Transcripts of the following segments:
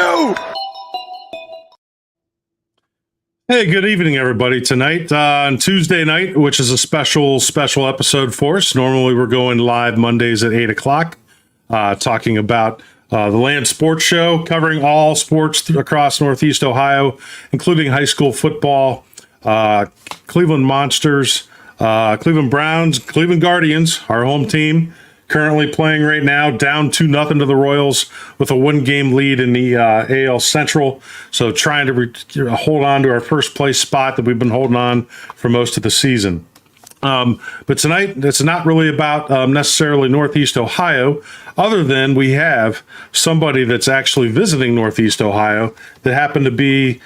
do? Hey, good evening, everybody. Tonight, on Tuesday night, which is a special episode for us. Normally, we're going live Mondays at 8 o'clock, talking about the Land Sports Show, covering all sports across Northeast Ohio, including high school football, Cleveland Monsters, Cleveland Browns, Cleveland Guardians, our home team, currently playing right now, down 2-0 to the Royals with a 1-game lead in the AL Central. So trying to hold on to our first place spot that we've been holding on for most of the season. But tonight, it's not really about necessarily Northeast Ohio, other than we have somebody that's actually visiting Northeast Ohio that happened to be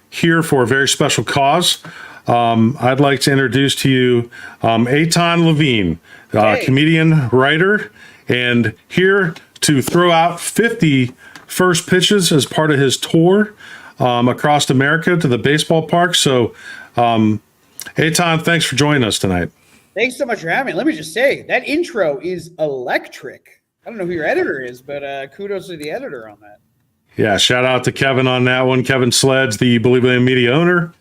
here for a very special cause. I'd like to introduce to you Eitan Levine, comedian, writer, and here to throw out 50 first pitches as part of his tour across America to the baseball park. So, Eitan, thanks for joining us tonight. Thanks so much for having me. Let me just say, that intro is electric. I don't know who your editor is, but kudos to the editor on that. Yeah, shout out to Kevin on that one. Kevin Sledge, the Believe It in Media owner.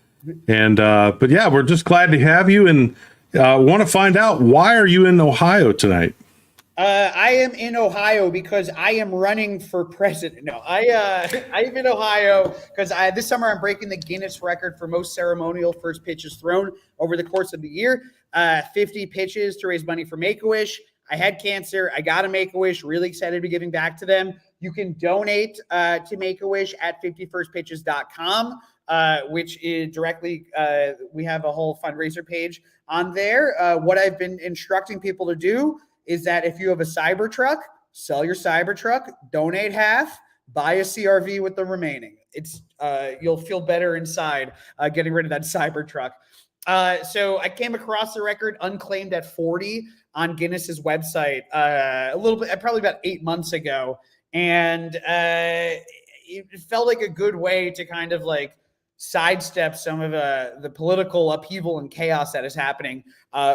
And but yeah, we're just glad to have you, and want to find out, why are you in Ohio tonight? I am in Ohio because I am running for president. No, I'm in Ohio because this summer I'm breaking the Guinness record for most ceremonial first pitches thrown over the course of the year. 50 pitches to raise money for Make-A-Wish. I had cancer. I got a Make-A-Wish. Really excited to be giving back to them. You can donate to Make-A-Wish at 50firstpitches.com. Which is directly, we have a whole fundraiser page on there. What I've been instructing people to do is that if you have a Cybertruck, sell your Cybertruck, donate half, buy a CRV with the remaining. It's you'll feel better inside getting rid of that Cybertruck. So I came across the record unclaimed at 40 on Guinness's website a little bit, probably about 8 months ago. And it felt like a good way to kind of like sidestep some of the political upheaval and chaos that is happening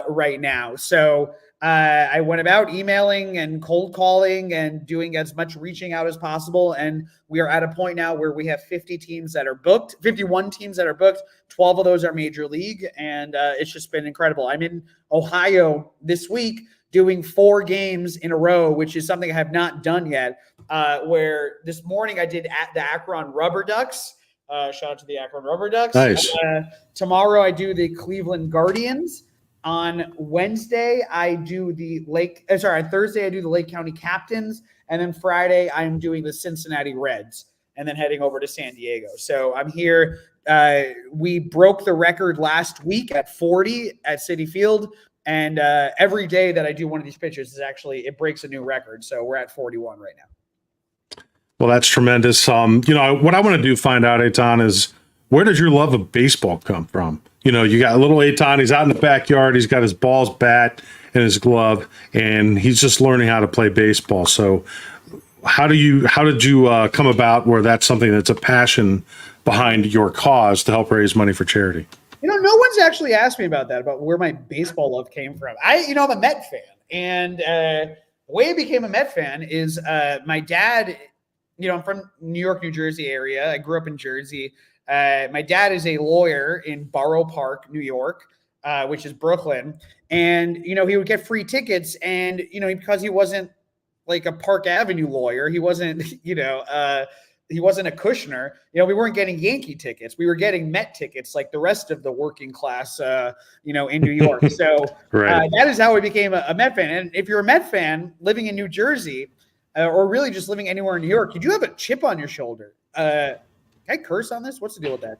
right now. So I went about emailing and cold calling and doing as much reaching out as possible. And we are at a point now where we have 50 teams that are booked, 51 teams that are booked. 12 of those are major league. And it's just been incredible. I'm in Ohio this week doing 4 games in a row, which is something I have not done yet, where this morning I did at the Akron Rubber Ducks. Shout out to the Akron Rubber Ducks. Nice. Tomorrow I do the Cleveland Guardians. On Wednesday I do the on Thursday I do the Lake County Captains, and then Friday I'm doing the Cincinnati Reds, and then heading over to San Diego. So I'm here. We broke the record last week at 40 at Citi Field, and every day that I do one of these pitches is actually, it breaks a new record. So we're at 41 right now. Well, that's tremendous. What I want to do, find out, Eitan, is where does your love of baseball come from? You got little Eitan, he's out in the backyard, he's got his balls, bat, and his glove, and he's just learning how to play baseball. So how did you come about where that's something that's a passion behind your cause to help raise money for charity? No one's actually asked me about that, about where my baseball love came from. I'm a Met fan, and the way I became a Met fan is my dad. I'm from New York, New Jersey area. I grew up in Jersey. My dad is a lawyer in Borough Park, New York, which is Brooklyn. And, he would get free tickets. And, because he wasn't like a Park Avenue lawyer, he wasn't, he wasn't a Kushner. We weren't getting Yankee tickets. We were getting Met tickets like the rest of the working class, in New York. So right. That is how I became a Met fan. And if you're a Met fan living in New Jersey, or really just living anywhere in New York, you do have a chip on your shoulder. Can I curse on this? What's the deal with that?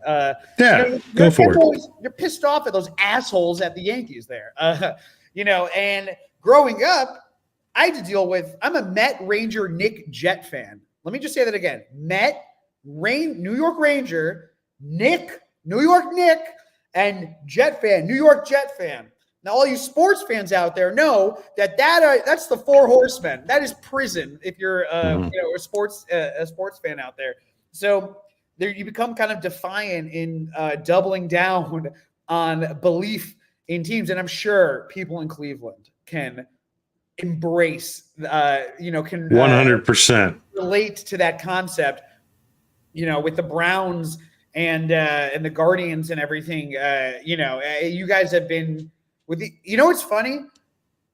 Go for it. You're pissed off at those assholes at the Yankees there. And growing up, I had to deal with, I'm a Met, Ranger, Nick, Jet fan. Let me just say that again. Met, New York Ranger, Nick, New York Nick, and Jet fan, New York Jet fan. Now, all you sports fans out there know that's the 4 horsemen. That is prison if you're a sports fan out there. So there you become kind of defiant in doubling down on belief in teams. And I'm sure people in Cleveland can embrace, can 100% relate to that concept. with the Browns and the Guardians and everything, you guys have been with the. It's funny.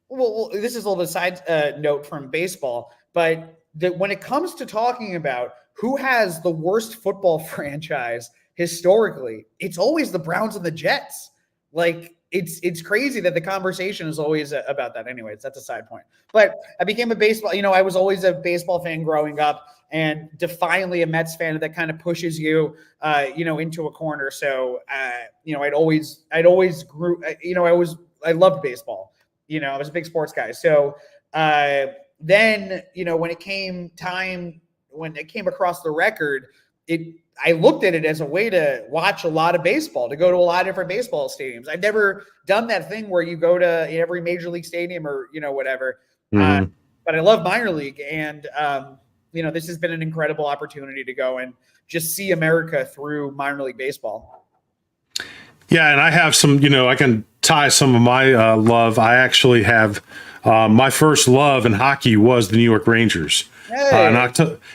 Well, this is a little side note from baseball, but when it comes to talking about who has the worst football franchise historically, it's always the Browns and the Jets. Like it's crazy that the conversation is always about that. Anyways, that's a side point. But I became a baseball. I was always a baseball fan growing up, and defiantly a Mets fan that kind of pushes you, into a corner. So, I'd always grew. I loved baseball. I was a big sports guy. So then, when it came across the record, I looked at it as a way to watch a lot of baseball, to go to a lot of different baseball stadiums. I've never done that thing where you go to every major league stadium or, whatever. Mm-hmm. But I love minor league. And, this has been an incredible opportunity to go and just see America through minor league baseball. Yeah. And I have some, I can tie some of my love. I actually have my first love in hockey was the New York Rangers. Hey.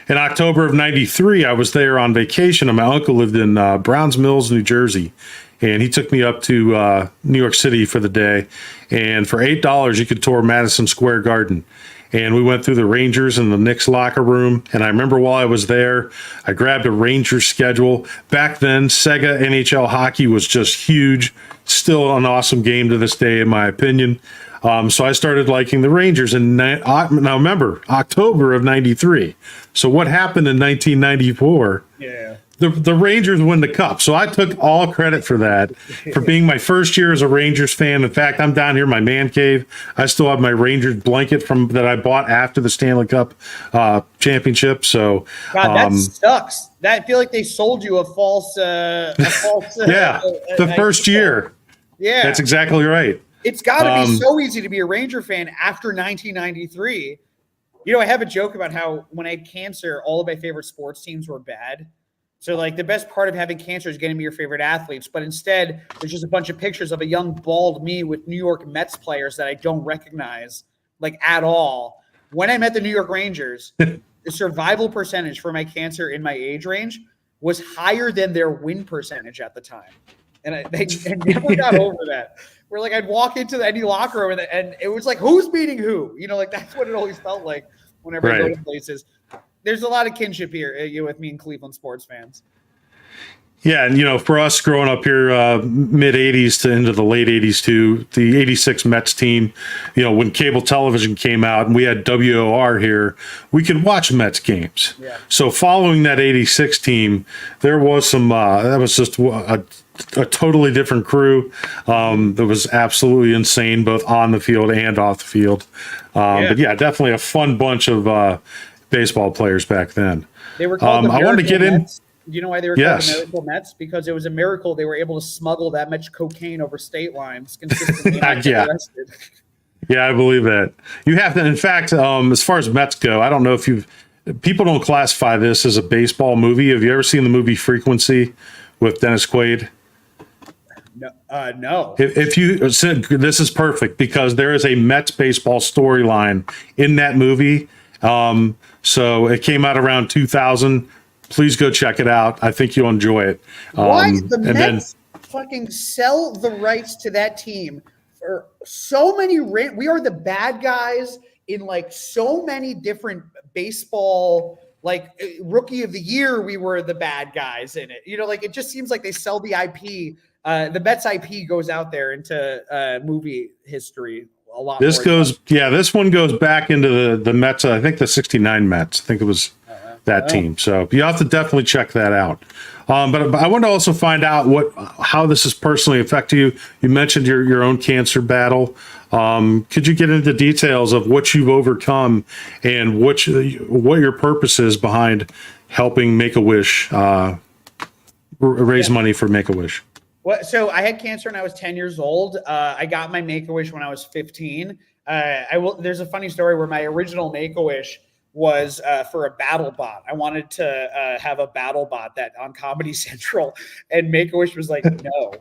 In October of '93, I was there on vacation, and my uncle lived in Browns Mills, New Jersey, and he took me up to New York City for the day. And for $8, you could tour Madison Square Garden. And we went through the Rangers and the Knicks locker room. And I remember while I was there, I grabbed a Rangers schedule. Back then, Sega NHL hockey was just huge. Still an awesome game to this day, in my opinion. So I started liking the Rangers. And now remember, October of '93. So what happened in 1994? Yeah. The Rangers win the cup. So I took all credit for that, for being my first year as a Rangers fan. In fact, I'm down here in my man cave. I still have my Rangers blanket that I bought after the Stanley Cup championship. So God, that sucks. I feel like they sold you a false yeah, the first year. Yeah. That's exactly right. It's got to be so easy to be a Ranger fan after 1993. I have a joke about how when I had cancer, all of my favorite sports teams were bad. So, the best part of having cancer is getting me your favorite athletes. But instead, there's just a bunch of pictures of a young, bald me with New York Mets players that I don't recognize, at all. When I met the New York Rangers, the survival percentage for my cancer in my age range was higher than their win percentage at the time. And I never got over that. Where, I'd walk into any locker room and it was like, who's beating who? That's what it always felt like whenever I go to places. There's a lot of kinship here with me and Cleveland sports fans. Yeah, and for us growing up here, mid '80s to into the late '80s too, the '86 Mets team, when cable television came out and we had WOR here, we could watch Mets games. Yeah. So following that '86 team, there was some that was just a totally different crew. That was absolutely insane, both on the field and off the field. But yeah, definitely a fun bunch of baseball players back then. They were called the I wanted to get Mets. Do you know why they were called Yes. the Miracle Mets? Because it was a miracle they were able to smuggle that much cocaine over state lines consistently. And not get Yeah. arrested. Yeah, I believe that. You have to, in fact, as far as Mets go, I don't know if people don't classify this as a baseball movie. Have you ever seen the movie Frequency with Dennis Quaid? No. If you, this is perfect because there is a Mets baseball storyline in that movie. So it came out around 2000. Please go check it out. I think you'll enjoy it. Why the Mets fucking sell the rights to that team for so many? We are the bad guys in so many different baseball. Rookie of the year, we were the bad guys in it. It just seems like they sell the IP. The Mets IP goes out there into movie history a lot. This one goes back into the Mets. I think the '69 Mets. I think it was that team. So you have to definitely check that out. But I want to also find out how this has personally affected you. You mentioned your own cancer battle. Could you get into details of what you've overcome and what your purpose is behind helping Make-A-Wish raise money for Make-A-Wish? Well, so I had cancer when I was 10 years old. I got my Make-A-Wish when I was 15. There's a funny story where my original Make-A-Wish was for a battle bot. I wanted to have a battle bot that on Comedy Central, and Make-A-Wish was like, no,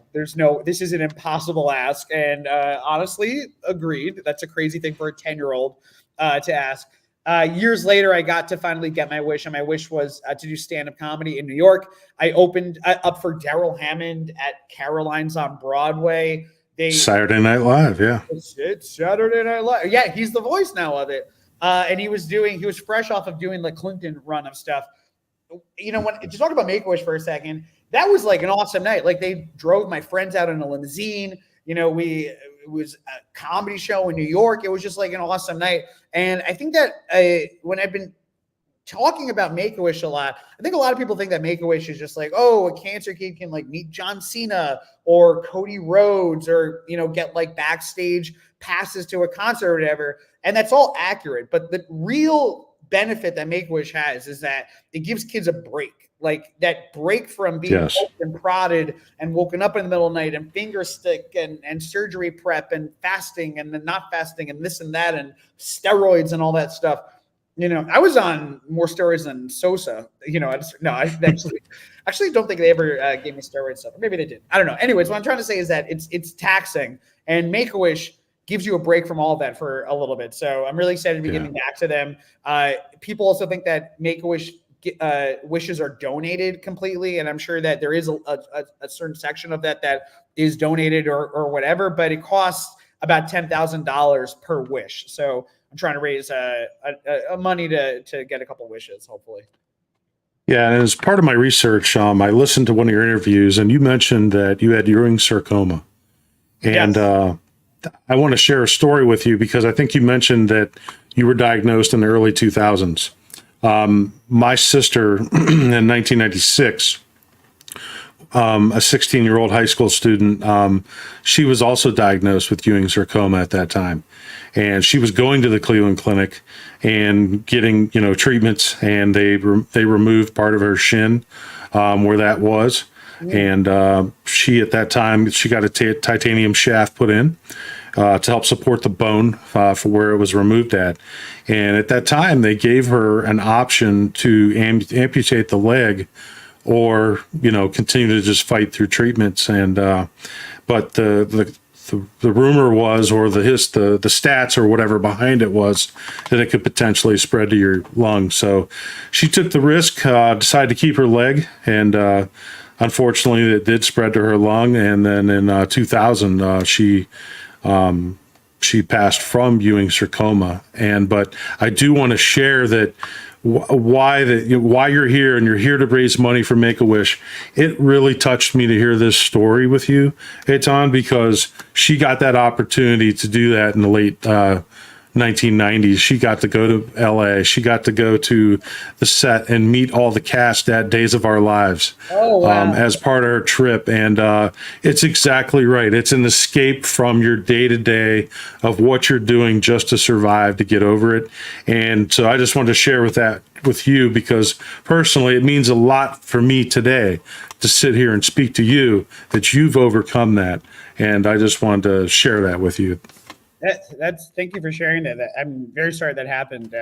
this is an impossible ask. And honestly, agreed. That's a crazy thing for a 10-year-old to ask. Years later, I got to finally get my wish, and my wish was to do stand-up comedy in New York. I opened up for Daryl Hammond at Caroline's on Broadway. Saturday Night Live, yeah. It's Saturday Night Live. Yeah, he's the voice now of it. And he was fresh off of doing the Clinton run of stuff. To talk about Make-A-Wish for a second, that was like an awesome night. Like, they drove my friends out in a limousine. It was a comedy show in New York. It was just like an awesome night. And I think that when I've been talking about Make-A-Wish a lot, I think a lot of people think that Make-A-Wish is just like, oh, a cancer kid can like meet John Cena or Cody Rhodes or, get like backstage passes to a concert or whatever. And that's all accurate. But the real benefit that Make-A-Wish has is that it gives kids a break. Like that break from being poked and prodded and woken up in the middle of the night and finger stick and surgery prep and fasting and then not fasting and this and that and steroids and all that stuff. I was on more steroids than Sosa. I actually don't think they ever gave me steroid stuff. Or maybe they did. I don't know. Anyways, what I'm trying to say is that it's taxing, and Make-A-Wish gives you a break from all of that for a little bit. So I'm really excited to be giving back to them. People also think that Make-A-Wish wishes are donated completely, and I'm sure that there is a certain section of that is donated or whatever, but it costs about $10,000 per wish. So I'm trying to raise money to get a couple wishes, hopefully. Yeah, and as part of my research, I listened to one of your interviews, and you mentioned that you had Ewing sarcoma, and I want to share a story with you because I think you mentioned that you were diagnosed in the early 2000s. My sister in 1996, a 16-year-old high school student, she was also diagnosed with Ewing sarcoma at that time. And she was going to the Cleveland Clinic and getting, treatments, and they removed part of her shin, where that was. And she, at that time, she got a titanium shaft put in to help support the bone for where it was removed at. And at that time, they gave her an option to amputate the leg or, continue to just fight through treatments. And but the rumor was, or the stats or whatever behind it was, that it could potentially spread to your lungs. So she took the risk, decided to keep her leg, and unfortunately, it did spread to her lung. And then in 2000, she passed from Ewing sarcoma. But I do want to share that why you're here, and you're here to raise money for Make-A-Wish. It really touched me to hear this story with you, Eitan, because she got that opportunity to do that in the late 1990s. She got to go to LA. She got to go to the set and meet all the cast at Days of Our Lives as part of her trip. And it's exactly right. It's an escape from your day-to-day of what you're doing just to survive, to get over it. And so I just wanted to share with you because personally, it means a lot for me today to sit here and speak to you that you've overcome that. And I just wanted to share that with you. Thank you for sharing that. I'm very sorry that happened.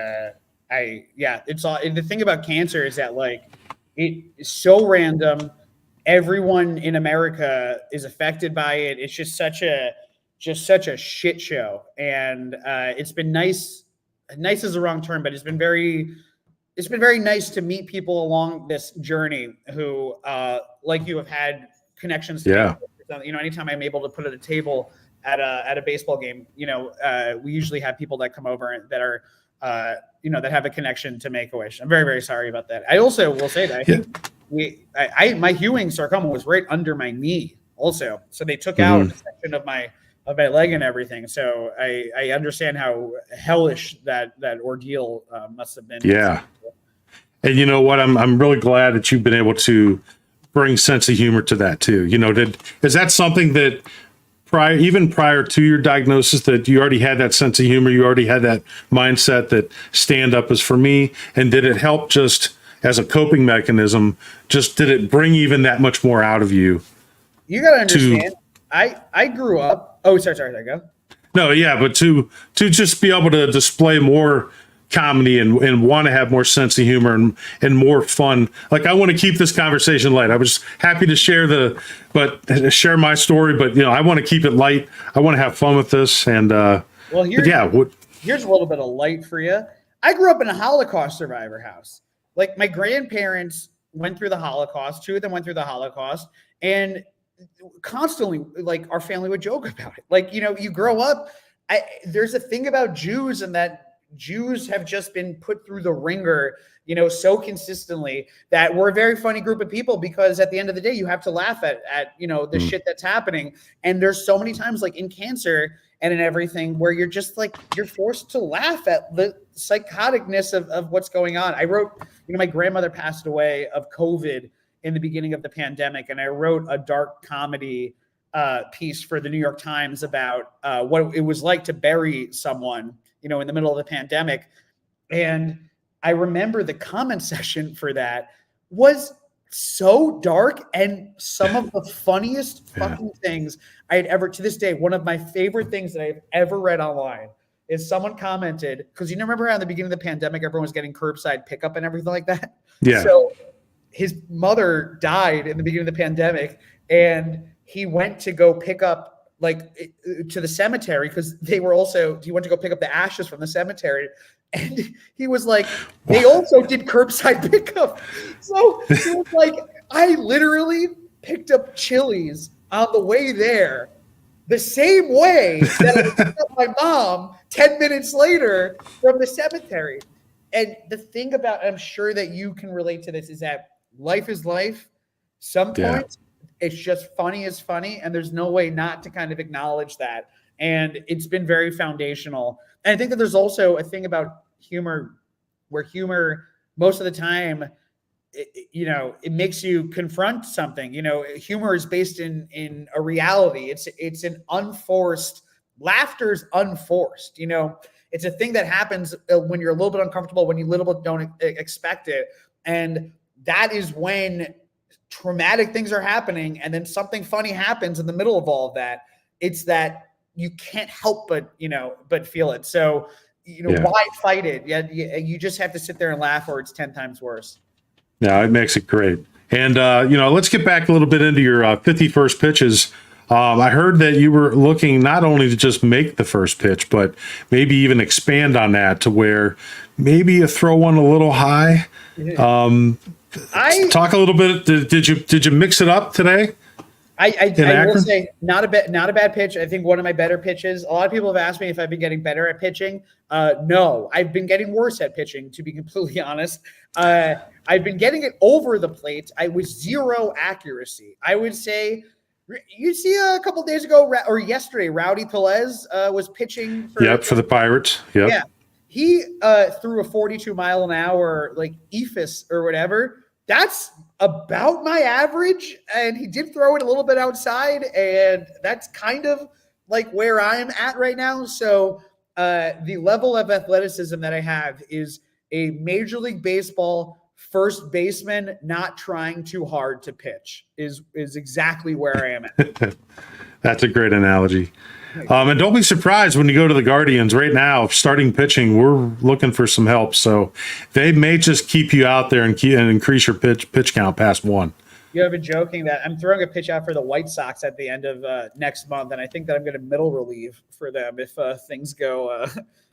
It's all. And the thing about cancer is that it is so random. Everyone in America is affected by it. It's just such a shit show. And it's been nice. Nice is the wrong term, but it's been very nice to meet people along this journey who, like you, have had connections to. Anytime I'm able to put at a table at a baseball game, we usually have people that come over that are, that have a connection to Make-A-Wish. I'm very, very sorry about that. I also will say that I think my Ewing sarcoma was right under my knee also. So they took out a section of my leg and everything. So I understand how hellish that ordeal must have been. Yeah. And you know what? I'm really glad that you've been able to bring sense of humor to that too. Is that something that even prior to your diagnosis, that you already had that sense of humor, you already had that mindset that stand up is for me? And did it help just as a coping mechanism? Just did it bring even that much more out of you? You got to understand, I grew up. Oh, sorry, there you go. No, yeah, but to just be able to display more comedy and want to have more sense of humor and more fun. I want to keep this conversation light. I was happy to share my story, but I want to keep it light. I want to have fun with this. And here's a little bit of light for you. I grew up in a Holocaust survivor house. Like my grandparents went through the Holocaust. Two of them went through the Holocaust, and constantly, like our family would joke about it. Like, you know, you grow up. There's a thing about Jews, and that Jews have just been put through the ringer, you know, so consistently that we're a very funny group of people, because at the end of the day, you have to laugh at you know, the shit that's happening. And there's so many times, like in cancer and in everything, where you're just like, you're forced to laugh at the psychoticness of what's going on. I wrote, you know, my grandmother passed away of COVID in the beginning of the pandemic, and I wrote a dark comedy piece for the New York Times about what it was like to bury someone, you know, in the middle of the pandemic. And I remember the comment section for that was so dark, and some of the funniest fucking things I had ever, to this day, one of my favorite things that I've ever read online is someone commented, because you remember how in the beginning of the pandemic, everyone was getting curbside pickup and everything like that? Yeah. So his mother died in the beginning of the pandemic, and he went to go pick up, like, to the cemetery, because he went to go pick up the ashes from the cemetery. And he was like, they also did curbside pickup. So he was like, I literally picked up Chili's on the way there the same way that I picked up my mom 10 minutes later from the cemetery. And the thing about, I'm sure that you can relate to this, is that life is life. Some points, it's just funny is funny, and there's no way not to kind of acknowledge that. And it's been very foundational. And I think that there's also a thing about humor, where humor most of the time, you know, it makes you confront something. You know, humor is based in a reality. It's an unforced, laughter's unforced. You know, it's a thing that happens when you're a little bit uncomfortable, when you little bit don't expect it. And that is when traumatic things are happening, and then something funny happens in the middle of all of that. It's that you can't help but, you know, but feel it. So, you know, why fight it? Yeah, you just have to sit there and laugh, or it's 10 times worse. Yeah, it makes it great. And, you know, let's get back a little bit into your 51st pitches. I heard that you were looking not only to just make the first pitch, but maybe even expand on that to where maybe you throw one a little high. Talk a little bit. Did you mix it up today? I will say not a bad pitch. I think one of my better pitches. A lot of people have asked me if I've been getting better at pitching. No, I've been getting worse at pitching, to be completely honest. I've been getting it over the plate. I was zero accuracy. I would say, you see a couple of days ago or yesterday, Rowdy Pelez was pitching for the Pirates. Yep. Yeah. He threw a 42-mile-an-hour like ephus or whatever. That's about my average, and he did throw it a little bit outside, and that's kind of like where I'm at right now. So the level of athleticism that I have is a Major League Baseball first baseman not trying too hard to pitch is exactly where I am at. That's a great analogy. And don't be surprised when you go to the Guardians right now, starting pitching, we're looking for some help. So they may just keep you out there and increase your pitch count past one. You have been joking that I'm throwing a pitch out for the White Sox at the end of next month, and I think that I'm going to middle relieve for them if things go a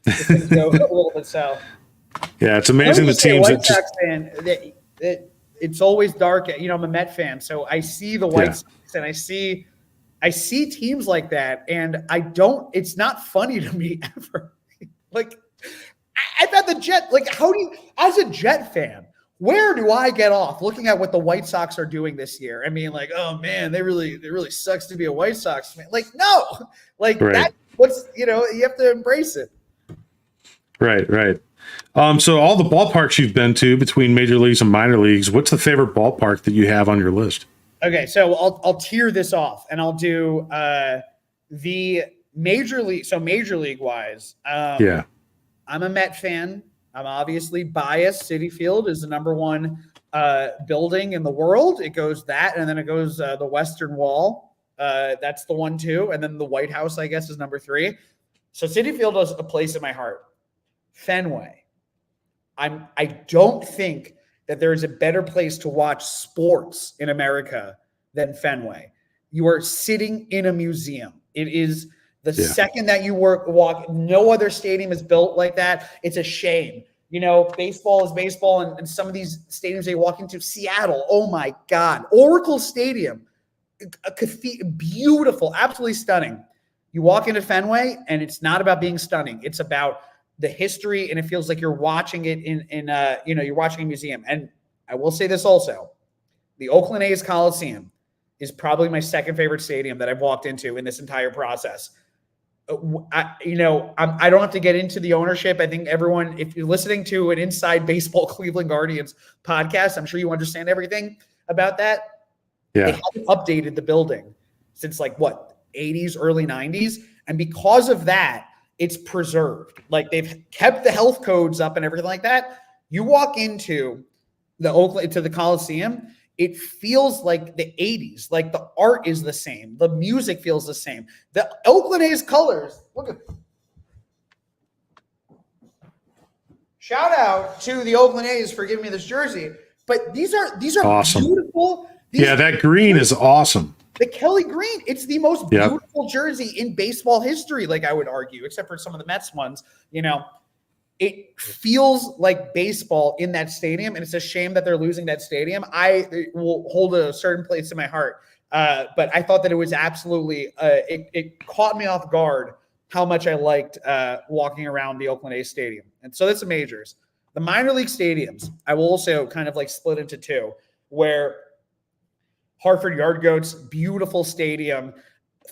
little bit south. Yeah, it's amazing the teams. White Sox fan, it's always dark. You know, I'm a Met fan, so I see the White Sox, and I see teams like that, and it's not funny to me ever. Like, I've had the Jet, like, as a Jet fan, where do I get off looking at what the White Sox are doing this year? I mean, like, oh man, it really sucks to be a White Sox fan. Like, no, like that's what's, you know, you have to embrace it. Right. So all the ballparks you've been to between major leagues and minor leagues, what's the favorite ballpark that you have on your list? Okay, so I'll tier this off, and I'll do the major league. So major league wise, I'm a Met fan. I'm obviously biased. Citi Field is the number one building in the world. It goes that, and then it goes the Western Wall. That's the one too, and then the White House, I guess, is number 3. So Citi Field is a place in my heart. Fenway. I don't think that there is a better place to watch sports in America than Fenway. You are sitting in a museum. It is the second that you walk, no other stadium is built like that. It's a shame baseball is baseball, and some of these stadiums they walk into, Seattle, oh my God, Oracle Stadium, beautiful, absolutely stunning. You walk into Fenway, and it's not about being stunning. It's about the history, and it feels like you're watching it you're watching a museum. And I will say this also, the Oakland A's Coliseum is probably my second favorite stadium that I've walked into in this entire process. I don't have to get into the ownership. I think everyone, if you're listening to an Inside Baseball Cleveland Guardians podcast, I'm sure you understand everything about that. Yeah. They haven't updated the building since 80s, early 90s. And because of that, it's preserved. They've kept the health codes up and everything like that. You walk into the Coliseum, it feels like the 80s. The art is the same. The music feels the same. The Oakland A's colors. Look at. Shout out to the Oakland A's for giving me this jersey. But these are awesome. Beautiful. That green is awesome. The Kelly green. It's the most beautiful jersey in baseball history. I would argue, except for some of the Mets ones. It feels like baseball in that stadium, and it's a shame that they're losing that stadium. It will hold a certain place in my heart. But I thought that it was absolutely it caught me off guard how much I liked walking around the Oakland A's stadium. And so that's the majors. The minor league stadiums, I will also kind of split into two, where Hartford Yard Goats, beautiful stadium.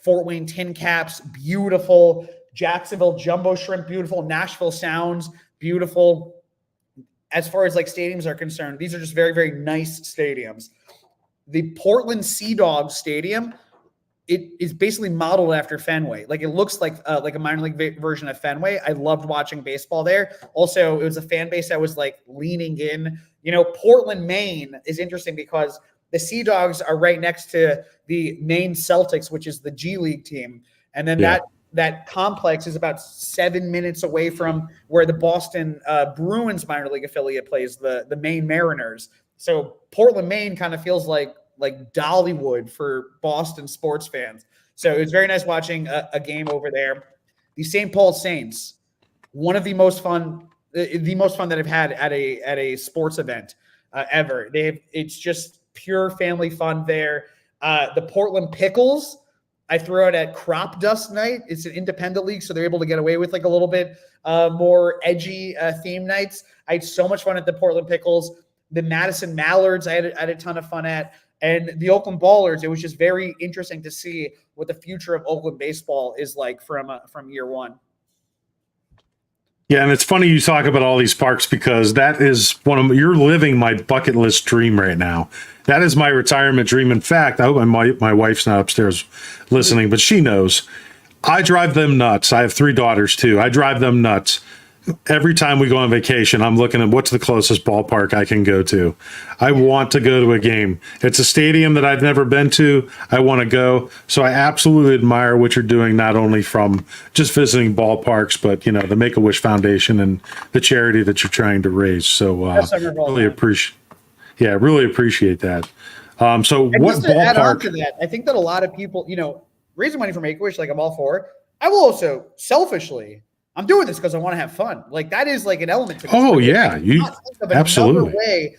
Fort Wayne Tin Caps, beautiful. Jacksonville Jumbo Shrimp, beautiful. Nashville Sounds, beautiful. As far as stadiums are concerned, these are just very, very nice stadiums. The Portland Sea Dogs Stadium, it is basically modeled after Fenway. It looks like a minor league version of Fenway. I loved watching baseball there. Also, it was a fan base that was leaning in. Portland, Maine is interesting because the Sea Dogs are right next to the Maine Celtics, which is the G League team. And then that complex is about 7 minutes away from where the Boston Bruins minor league affiliate plays, the Maine Mariners. So Portland, Maine kind of feels like Dollywood for Boston sports fans. So it was very nice watching a game over there. The St. Paul Saints, one of the most fun that I've had at a sports event ever. It's just pure family fun there. The Portland Pickles, I threw out at Crop Dust Night. It's an independent league, so they're able to get away with a little bit more edgy theme nights. I had so much fun at the Portland Pickles. The Madison Mallards, I had a ton of fun at. And the Oakland Ballers, it was just very interesting to see what the future of Oakland baseball is like from year one. Yeah, and it's funny you talk about all these parks because that is you're living my bucket list dream right now. That is my retirement dream. In fact, I hope my wife's not upstairs listening, but she knows. I drive them nuts. I have 3 daughters too. I drive them nuts. Every time we go on vacation, I'm looking at what's the closest ballpark I can go to. I want to go to a game. It's a stadium that I've never been to. I want to go. So I absolutely admire what you're doing, not only from just visiting ballparks, but the Make-A-Wish Foundation and the charity that you're trying to raise. So really appreciate that. So and what just to add on ballpark? to that, I think that a lot of people, raising money for Make-A-Wish, I'm all for. I will also selfishly, I'm doing this because I want to have fun. That is an element to this. Oh yeah, you absolutely way.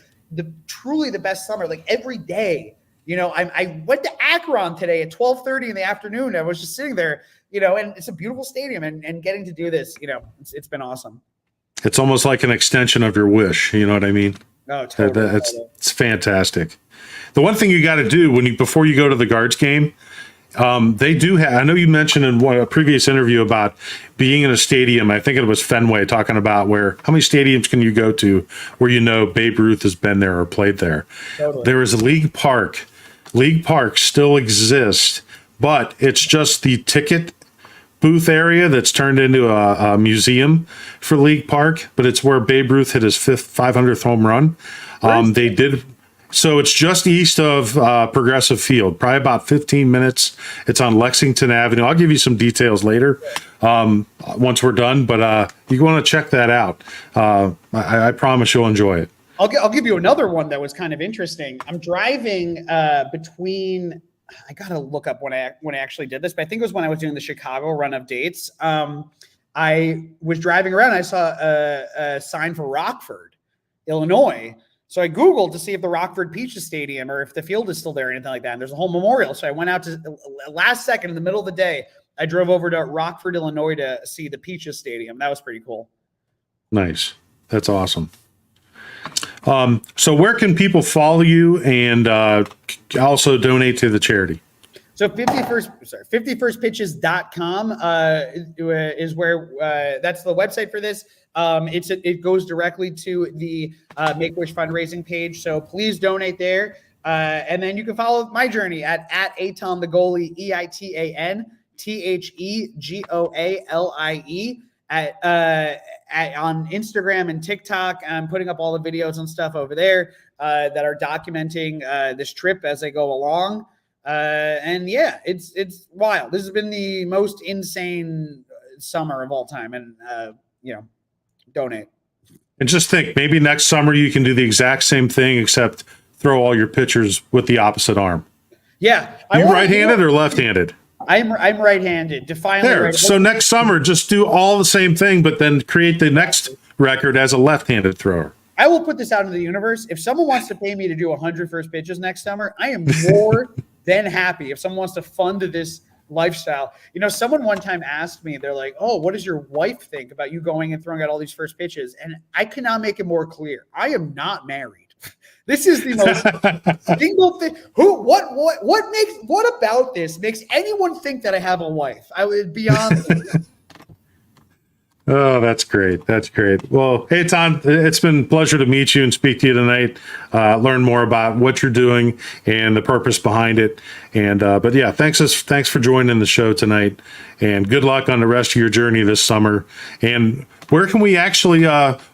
Truly the best summer. Every day, I went to Akron today at 12:30 in the afternoon. I was just sitting there, and it's a beautiful stadium, and getting to do this, it's been awesome. It's almost like an extension of your wish. You know what I mean? Oh, totally. It's fantastic. The one thing you got to do before you go to the Guards game. They do have, I know you mentioned in a previous interview about being in a stadium. I think it was Fenway, talking about how many stadiums can you go to where Babe Ruth has been there or played there. Totally. There is a League Park. League Park still exists, but it's just the ticket booth area that's turned into a museum for League Park, but it's where Babe Ruth hit his 500th home run. So it's just east of Progressive Field, probably about 15 minutes. It's on Lexington Avenue. I'll give you some details later once we're done, but you want to check that out. I promise you'll enjoy it. I'll give you another one that was kind of interesting. I'm driving between. I got to look up when I actually did this, but I think it was when I was doing the Chicago run of dates. I was driving around. I saw a sign for Rockford, Illinois. So I Googled to see if the Rockford Peaches Stadium or if the field is still there or anything like that. And there's a whole memorial. So I went out to last second in the middle of the day. I drove over to Rockford, Illinois to see the Peaches Stadium. That was pretty cool. Nice. That's awesome. So where can people follow you and also donate to the charity? So 51stpitches.com is where that's the website for this. It goes directly to the Make-A-Wish fundraising page. So please donate there. And then you can follow my journey at Eitan the goalie, EITAN THEGOALIE on Instagram and TikTok. I'm putting up all the videos and stuff over there that are documenting this trip as I go along. And yeah, it's wild. This has been the most insane summer of all time. And, donate. And just think, maybe next summer you can do the exact same thing, except throw all your pitchers with the opposite arm. Yeah. You right-handed or left-handed? I'm right-handed. Defiantly there. right-handed. So next summer, just do all the same thing, but then create the next record as a left-handed thrower. I will put this out into the universe. If someone wants to pay me to do 100 first pitches next summer, I am more than happy. If someone wants to fund this lifestyle. Someone one time asked me, they're like, "Oh, what does your wife think about you going and throwing out all these first pitches?" And I cannot make it more clear. I am not married. This is the most single thing. What about this makes anyone think that I have a wife? I would beyond. Oh, that's great. That's great. Well, hey, Tom, it's been a pleasure to meet you and speak to you tonight. Learn more about what you're doing and the purpose behind it. And but yeah, thanks for joining the show tonight. And good luck on the rest of your journey this summer. And where can we actually,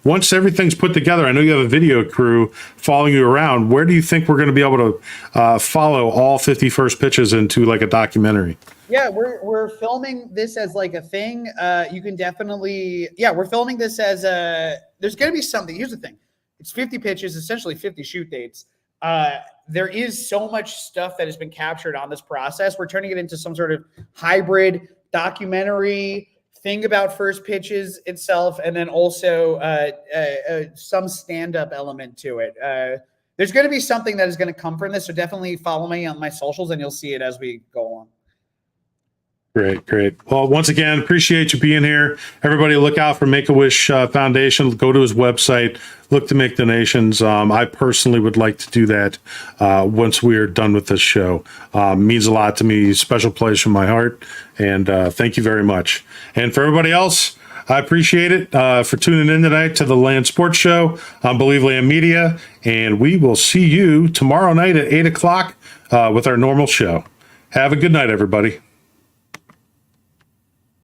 once everything's put together, I know you have a video crew following you around. Where do you think we're going to be able to follow all 50 first pitches into like a documentary? Yeah, we're filming this as like a thing. You can definitely, we're filming this as there's going to be something. Here's the thing. It's 50 pitches, essentially 50 shoot dates. There is so much stuff that has been captured on this process. We're turning it into some sort of hybrid documentary thing about first pitches itself, and then also some stand-up element to it. There's going to be something that is going to come from this, so definitely follow me on my socials, and you'll see it as we go along. Great. Well, once again, appreciate you being here. Everybody look out for Make-A-Wish Foundation. Go to his website, look to make donations. I personally would like to do that once we are done with this show. Means a lot to me, special place in my heart. And thank you very much. And for everybody else, I appreciate it for tuning in tonight to the Land Sports Show on Believe Land Media. And we will see you tomorrow night at 8 o'clock with our normal show. Have a good night, everybody.